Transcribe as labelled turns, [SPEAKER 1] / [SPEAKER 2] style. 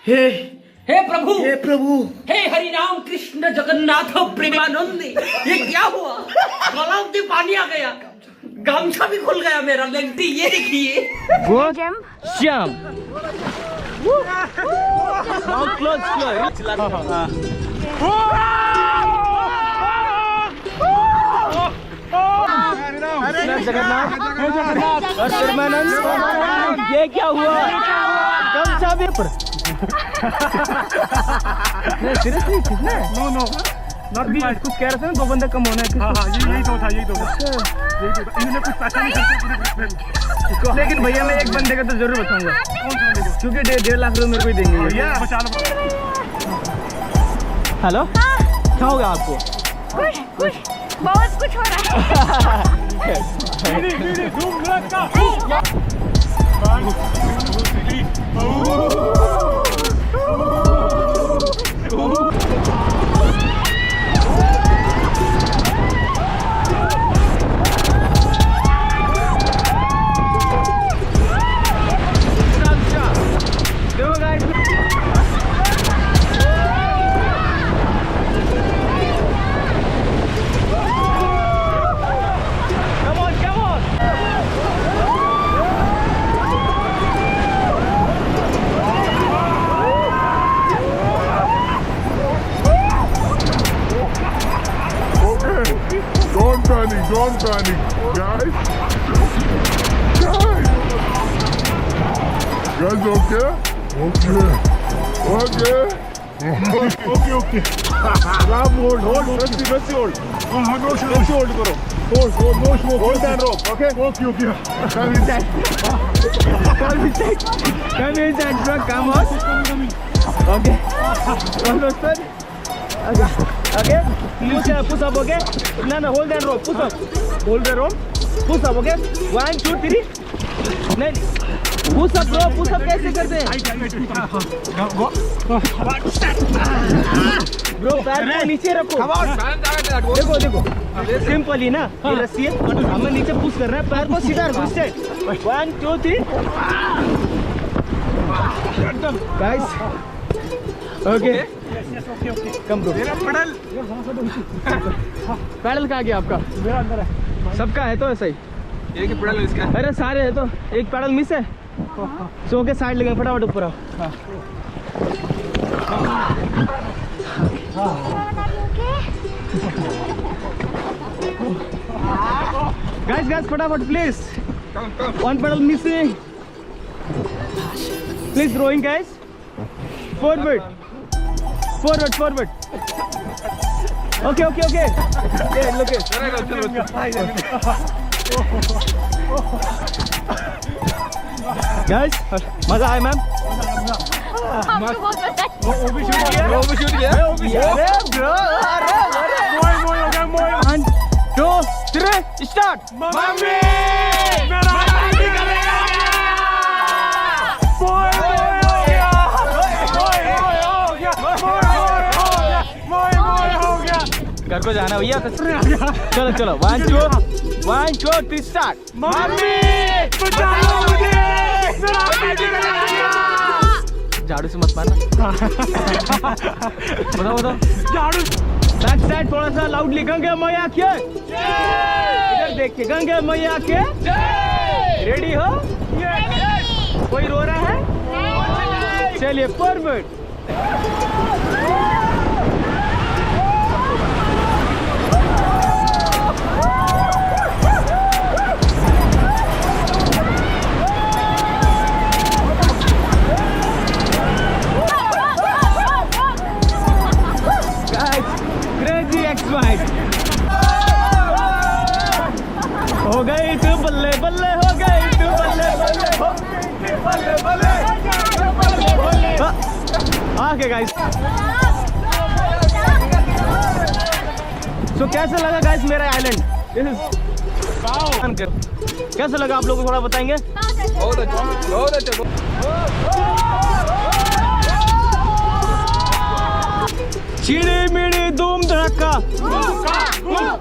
[SPEAKER 1] हे प्रभु,
[SPEAKER 2] हे प्रभु,
[SPEAKER 1] हे हरि राम कृष्ण जगन्नाथ प्रेमानंद, ये क्या हुआ? गला में पानी आ गया, गामछा भी खुल गया मेरा। लेंटी ये देखिए।
[SPEAKER 2] श्याम क्लोज जगन्नाथ और प्रेमानंद, ये क्या हुआ? गामछा भी पर सीरियसली कितना?
[SPEAKER 3] नो नॉट
[SPEAKER 2] अभी कुछ कह रहे थे ना, 2 बंदे कम होना है।
[SPEAKER 3] हाँ यही तो था इन्होंने कुछ पैसा नहीं खर्चा।
[SPEAKER 2] लेकिन भैया मैं एक बंदे का तो जरूर बताऊंगा, क्योंकि 1.5 लाख रुपए मेरे को ही देंगे। हेलो, क्या हो गया आपको?
[SPEAKER 4] कुछ बहुत कुछ हो रहा
[SPEAKER 5] Don't panic, guys. Guys, okay? Okay. Hold. Press hold. Press hold karo. Hold. No smoke. Hold that rope. Okay. Okay.
[SPEAKER 2] Come inside. Come inside, bro. Come on. Okay. Almost done. Okay. Push up. Okay. No. Hold that rope. Push up. Hold the rope. Push up. Okay. 1, 2, 3. नहीं. Push up, bro. Push up कैसे करते हैं? Bro, पैर को नीचे रखो. देखो. Simple ही ना. ये रस्सी है. हमें नीचे पुश करना है. पैर को सीधा रखो. 1, 2, 3. Guys. Okay. Come bro. Paddle कहाँ गया आपका?
[SPEAKER 3] मेरा अंदर है।
[SPEAKER 2] सबका है तो ऐसा ही।
[SPEAKER 3] एक पैडल इसका।
[SPEAKER 2] अरे सारे है तो एक पैडल मिस है। सो के साइड लगे, फटाफट ऊपर आओ। गाइस फटाफट please. One pedal missing. Please rowing guys. Forward. Okay. Yeah, look it. Guys, मजा आया मैम?
[SPEAKER 4] आपको बहुत मजा आया।
[SPEAKER 3] वो भी शूट किया?
[SPEAKER 2] अरे ब्रो,
[SPEAKER 3] मोय हो गया।
[SPEAKER 2] 1, 2, 3 स्टार्ट।
[SPEAKER 3] मम्मी मेरा आदमी करेगा। मोय हो गया।
[SPEAKER 2] घर को जाना भैया। चलो 1, 2, 3 स्टार्ट।
[SPEAKER 3] मम्मी बचाओ मुझे, मेरा आदमी करेगा।
[SPEAKER 2] झाड़ू से मत मारना। बताओ
[SPEAKER 3] झाड़ू।
[SPEAKER 2] बैक थोड़ा सा लाउडली। गंगे मैया के इधर देख के। गंगे मैया के रेडी हो? कोई रो रहा है? चलिए परफेक्ट। हो गई तू बल्ले हो गई तू बल्ले। ओके गाइस, सो कैसा लगा गाइस मेरा आइलैंड? कैसा लगा आप लोगों को थोड़ा बताएंगे?
[SPEAKER 3] बहुत अच्छा।
[SPEAKER 2] चिड़ी मिड़ी धूम धड़का।
[SPEAKER 4] हाँ।